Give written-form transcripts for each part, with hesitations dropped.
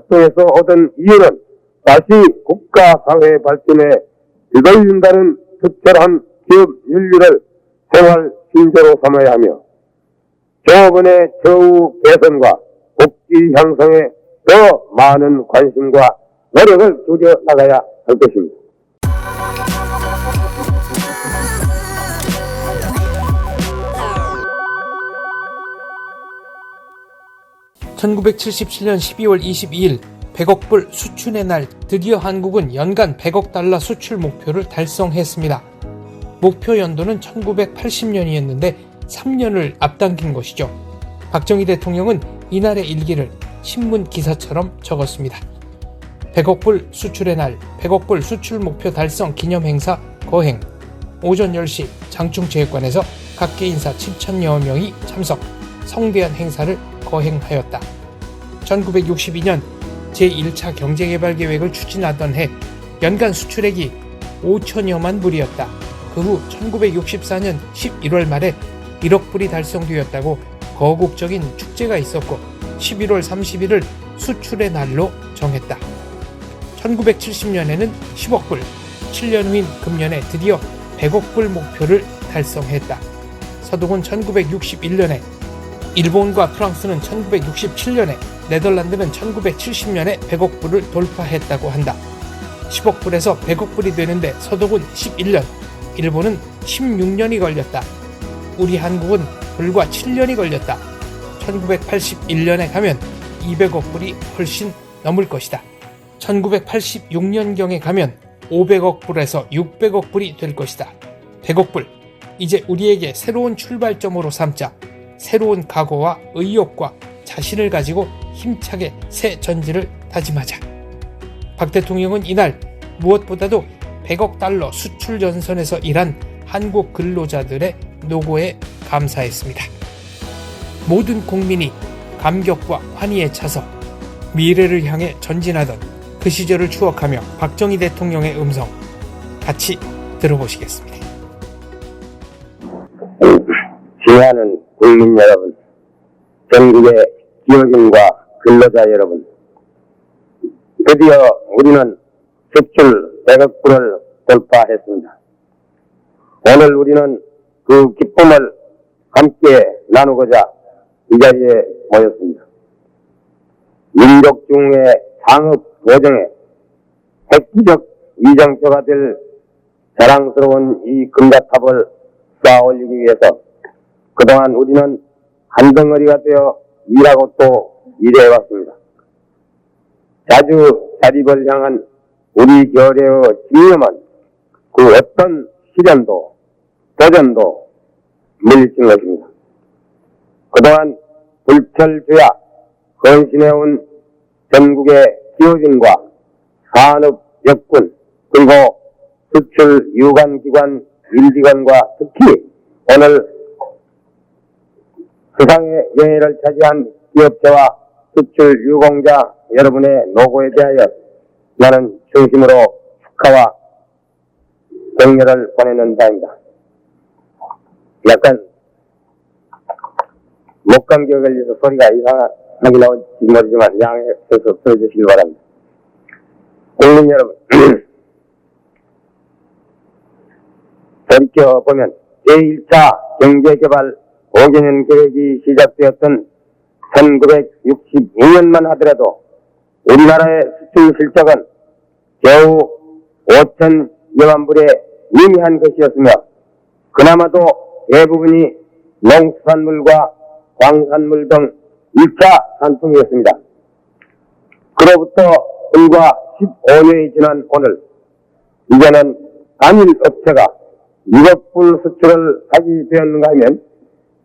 활동에서 얻은 이유는 다시 국가 사회 발전에 뒤돌린다는 특별한 기업 윤리를 생활 신조로 삼아야 하며 조업원의 처우 개선과 복지 향상에 더 많은 관심과 노력을 기울여 나가야 할 것입니다. (1977년 12월 22일) 100억 불 수출의 날, 드디어 한국은 연간 100억 달러 수출 목표를 달성했습니다. 목표 연도는 1980년이었는데 3년을 앞당긴 것이죠. 박정희 대통령은 이날의 일기를 신문 기사처럼 적었습니다. 100억 불 수출의 날, 100억 불 수출 목표 달성 기념 행사 거행. 오전 10시 장충체육관에서 각계 인사 7천여 명이 참석, 성대한 행사를 거행하였다. 1962년 제1차 경제개발계획을 추진하던 해 연간 수출액이 5천여만 불이었다. 그 후 1964년 11월 말에 1억 불이 달성되었다고 거국적인 축제가 있었고 11월 30일을 수출의 날로 정했다. 1970년에는 10억 불, 7년 후인 금년에 드디어 100억 불 목표를 달성했다. 서독은 1961년에, 일본과 프랑스는 1967년에, 네덜란드는 1970년에 100억 불을 돌파했다고 한다. 10억 불에서 100억 불이 되는데 서독은 11년, 일본은 16년이 걸렸다. 우리 한국은 불과 7년이 걸렸다. 1981년에 가면 200억 불이 훨씬 넘을 것이다. 1986년경에 가면 500억 불에서 600억 불이 될 것이다. 100억 불, 이제 우리에게 새로운 출발점으로 삼자. 새로운 각오와 의욕과 자신을 가지고 힘차게 새 전지를 다짐하자. 박 대통령은 이날 무엇보다도 100억 달러 수출 전선에서 일한 한국 근로자들의 노고에 감사했습니다. 모든 국민이 감격과 환희에 차서 미래를 향해 전진하던 그 시절을 추억하며 박정희 대통령의 음성 같이 들어보시겠습니다. 지혜하는 국민 여러분, 전국의 기업인과 근로자 여러분, 드디어 우리는 수출 100억 불을 돌파했습니다. 오늘 우리는 그 기쁨을 함께 나누고자 이 자리에 모였습니다. 민족 중의 상업 거정에 획기적 이정표가 될 자랑스러운 이 금자탑을 쌓아 올리기 위해서 그동안 우리는 한 덩어리가 되어 일하고 또 일해왔습니다. 자주 자립을 향한 우리 결의의 집념은 그 어떤 시련도 도전도 물리친 것입니다. 그동안 불철주야 헌신해온 전국의 기업인과 산업 역군 그리고 수출 유관기관 일기관과 특히 오늘 수상의 영예를 차지한 기업체와 수출 유공자 여러분의 노고에 대하여 나는 중심으로 축하와 격려를 보내는 바입니다. 약간 목감기에 걸려서 소리가 이상하게 나올지 모르지만 양해해서 들어주시기 바랍니다. 국민 여러분, 돌이켜보면 제1차 경제개발 5개년 계획이 시작되었던 1962년만 하더라도 우리나라의 수출 실적은 겨우 5천여만 불에 미미한 것이었으며 그나마도 대부분이 농수산물과 광산물 등 1차 산품이었습니다. 그로부터 불과 15년이 지난 오늘 이제는 단일 업체가 1억 불 수출을 하게 되었는가 하면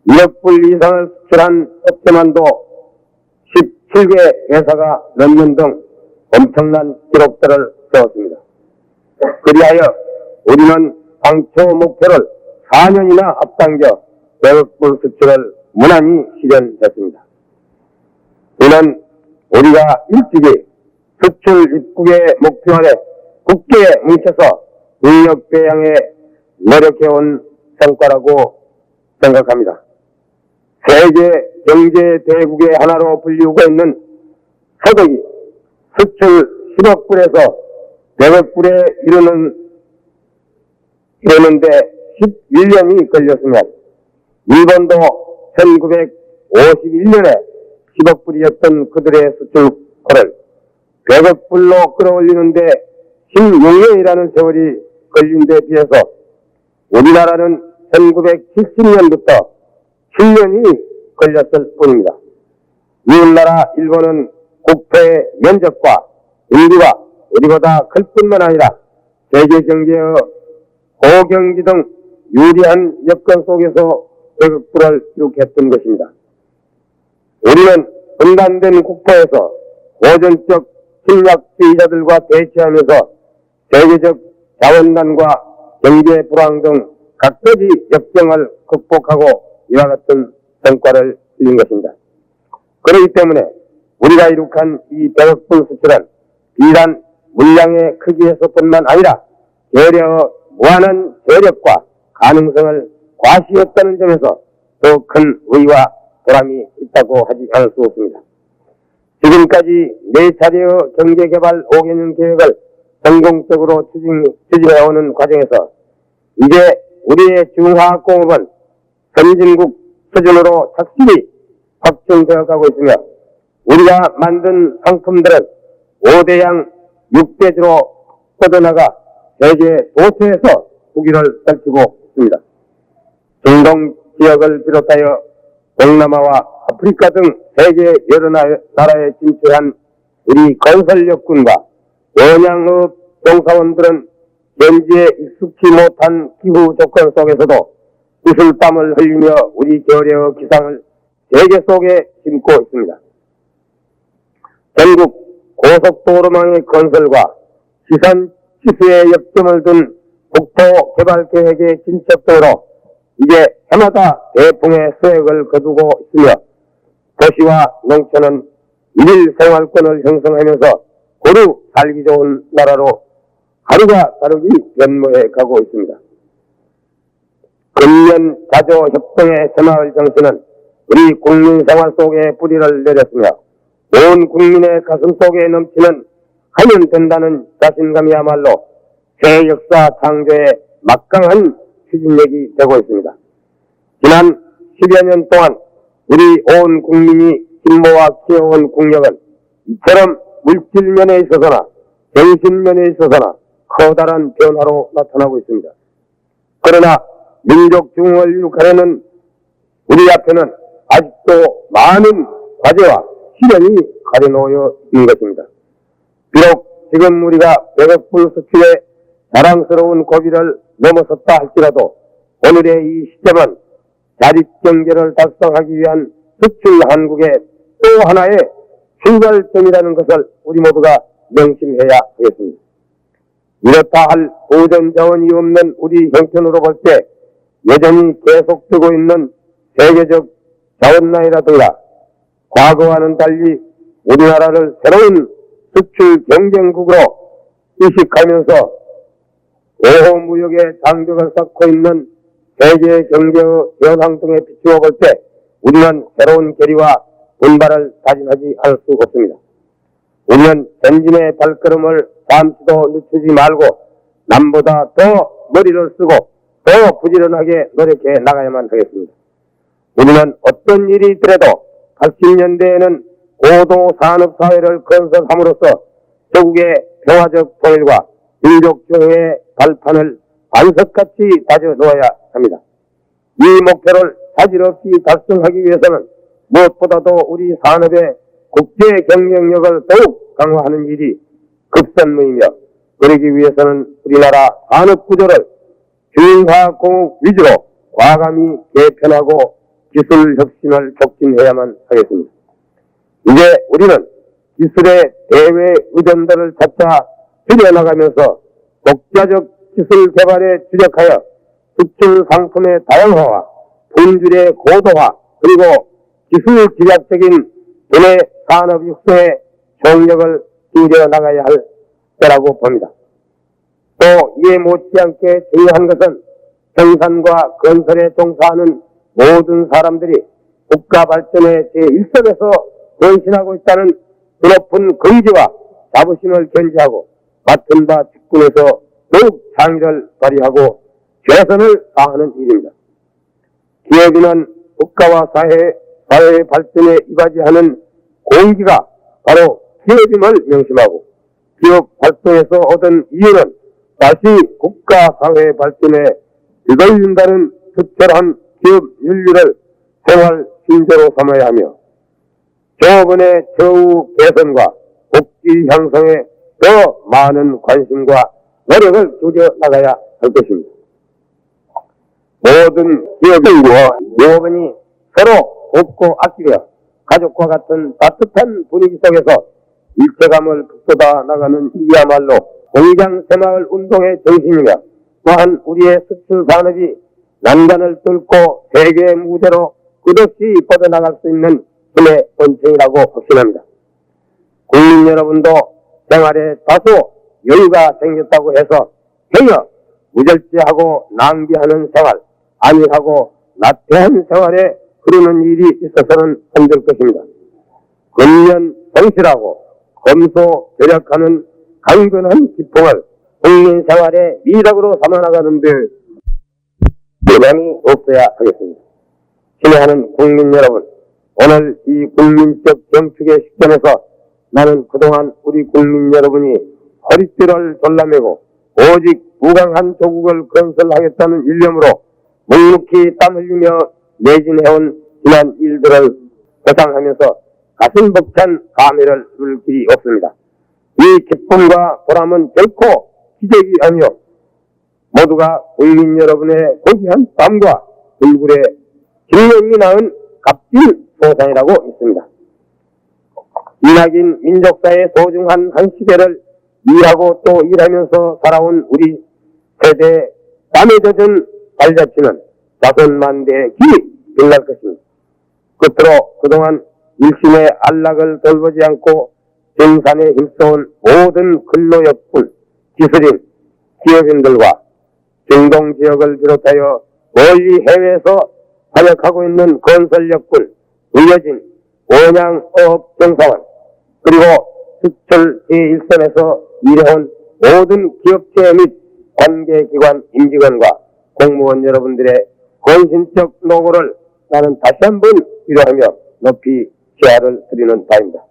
1억 불 이상을 수출한 업체만도 17개 회사가 넘는 등 엄청난 기록들을 세웠습니다. 그리하여 우리는 당초 목표를 4년이나 앞당겨 100억 불 수출을 무난히 실현했습니다. 이는 우리가 일찍이 수출 입국의 목표 안에 굳게 뭉쳐서 인력배양에 노력해온 성과라고 생각합니다. 세계 경제 대국의 하나로 불리우고 있는 서독이 수출 10억 불에서 100억 불에 이르는데 11년이 걸렸으면 일본도 1951년에 10억 불이었던 그들의 수출코를 100억 불로 끌어올리는데 16년이라는 세월이 걸린 데 비해서 우리나라는 1970년부터 7년이 걸렸을 뿐입니다. 이웃나라 일본은 국토의 면적과 인구가 우리보다 클 뿐만 아니라 세계 경제의 고경기 등 유리한 여건 속에서 100억 불을 기록했던 것입니다. 우리는 분단된 국토에서 고전적 침략주의자들과 대치하면서 세계적 자원난과 경제 불황 등 각가지 역경을 극복하고 이와 같은 성과를 이룬 것입니다. 그렇기 때문에 우리가 이룩한 이 100억 불 수출은 비단 물량의 크기에서뿐만 아니라 무한한 재력과 가능성을 과시했다는 점에서 더 큰 의의와 보람이 있다고 하지 않을 수 없습니다. 지금까지 4차례의 경제개발 5개년 계획을 성공적으로 추진해오는 과정에서 이제 우리의 중화학공업은 선진국 수준으로 착실히 확충되어 가고 있으며 우리가 만든 상품들은 5대양 6대주로 뻗어나가 세계 도처에서 후기를 떨치고 있습니다. 중동 지역을 비롯하여 동남아와 아프리카 등 세계 여러 나라에 진출한 우리 건설력군과 원양업 종사원들은 현지에 익숙치 못한 기후 조건 속에서도 구슬땀을 흘리며 우리 겨울의 기상을 세계 속에 심고 있습니다. 전국 고속도로망의 건설과 시선 치수에 역점을 둔 국토 개발 계획의 진척 등으로 이제 해마다 대풍의 수액을 거두고 있으며 도시와 농촌은 일일 생활권을 형성하면서 고루 살기 좋은 나라로 하루가 다르게 변모해 가고 있습니다. 근면 자조 협동의 새마을 정신은 우리 국민 생활 속에 뿌리를 내렸으며 온 국민의 가슴 속에 넘치는 하면 된다는 자신감이야말로 새 역사 창조의 막강한 추진력이 되고 있습니다. 지난 10여 년 동안 우리 온 국민이 힘모아 키워온 국력은 이처럼 물질면에 있어서나 정신면에 있어서나 커다란 변화로 나타나고 있습니다. 그러나 민족 중흥을 이룩하려는 우리 앞에는 아직도 많은 과제와 시련이 가려놓여 있는 것입니다. 비록 지금 우리가 100억 불 수출의 자랑스러운 고비를 넘어섰다 할지라도 오늘의 이 시점은 자립경제를 달성하기 위한 수출 한국의 또 하나의 출발점이라는 것을 우리 모두가 명심해야 하겠습니다. 이렇다 할 보존 자원이 없는 우리 형편으로 볼 때 여전히 계속되고 있는 세계적 자원난이라든가 과거와는 달리 우리나라를 새로운 수출 경쟁국으로 이식하면서 오호무역의 장벽을 쌓고 있는 세계 경제의 현황 등에 비추어 볼 때 우리는 새로운 결의와 분발을 다짐하지 않을 수 없습니다. 우리는 전진의 발걸음을 잠시도 늦추지 말고 남보다 더 머리를 쓰고 더 부지런하게 노력해 나가야만 하겠습니다. 우리는 어떤 일이 있더라도 80년대에는 고도 산업사회를 건설함으로써 조국의 평화적 통일과 민족중흥의 발판을 반석같이 다져 놓아야 합니다. 이 목표를 자질 없이 달성하기 위해서는 무엇보다도 우리 산업의 국제 경쟁력을 더욱 강화하는 일이 급선무이며 그러기 위해서는 우리나라 산업 구조를 주인화공업 위주로 과감히 개편하고 기술 혁신을 촉진해야만 하겠습니다. 이제 우리는 기술의 대외 의존도를 차차 줄여나가면서 독자적 기술 개발에 주력하여 수출 상품의 다양화와 품질의 고도화 그리고 기술 기략적인 도내 산업 육성에 총력을 기울여 나가야 할 때라고 봅니다. 또 이에 못지않게 중요한 것은 생산과 건설에 종사하는 모든 사람들이 국가 발전의 제1선에서 헌신하고 있다는 높은 긍지와 자부심을 견지하고 맡은 바 직분에서 더욱 창의를 발휘하고 최선을 다하는 일입니다. 기업인은 국가와 사회의 발전에 이바지하는 공기가 바로 기업임을 명심하고 기업 활동에서 얻은 이윤은 다시 국가 사회 발전에 되돌린다는 특별한 기업 윤리를 생활 신조로 삼아야 하며 조업원의 처우 개선과 복지 향상에 더 많은 관심과 노력을 기울여 나가야 할 것입니다. 모든 기업인과 조업원이 서로 돕고 아끼며 가족과 같은 따뜻한 분위기 속에서 일체감을 북돋아 나가는 이야말로 공장 새마을 운동의 정신이며 또한 우리의 수출 산업이 난간을 뚫고 세계 무대로 끝없이 뻗어나갈 수 있는 힘의 본청이라고 확신합니다. 국민 여러분도 생활에 다소 여유가 생겼다고 해서 전혀 무절제하고 낭비하는 생활, 안일하고 나태한 생활에 흐르는 일이 있어서는 안 될 것입니다. 근면 성실하고 검소절약하는 강건한 기풍을 국민 생활의 미덕으로 삼아나가는 데 부담이 없어야 하겠습니다. 친애하는 국민 여러분, 오늘 이 국민적 정축의 식전에서 나는 그동안 우리 국민 여러분이 허리띠를 졸라매고 오직 무강한 조국을 건설하겠다는 일념으로 묵묵히 땀 흘리며 매진해온 지난 일들을 회상하면서 가슴 벅찬 감회를 누릴 길이 없습니다. 이 기쁨과 보람은 결코 기적이 아니요 모두가 국민 여러분의 고귀한 땀과 불굴의 진명이 낳은 값진 소산이라고 있습니다. 이낙인 민족사의 소중한 한 시대를 일하고 또 일하면서 살아온 우리 세대의 땀에 젖은 발자취는 자손만대의 길이 빛날 것입니다. 끝으로 그동안 일심의 안락을 돌보지 않고 생산에 힘써온 모든 근로역군, 기술인, 기업인들과 중동지역을 비롯하여 멀리 해외에서 활약하고 있는 건설역군, 의료진, 원양어업 정사원, 그리고 수출 제1선에서 일해온 모든 기업체 및 관계기관 임직원과 공무원 여러분들의 헌신적 노고를 나는 다시 한번 위로하며 높이 시야를 드리는 바입니다.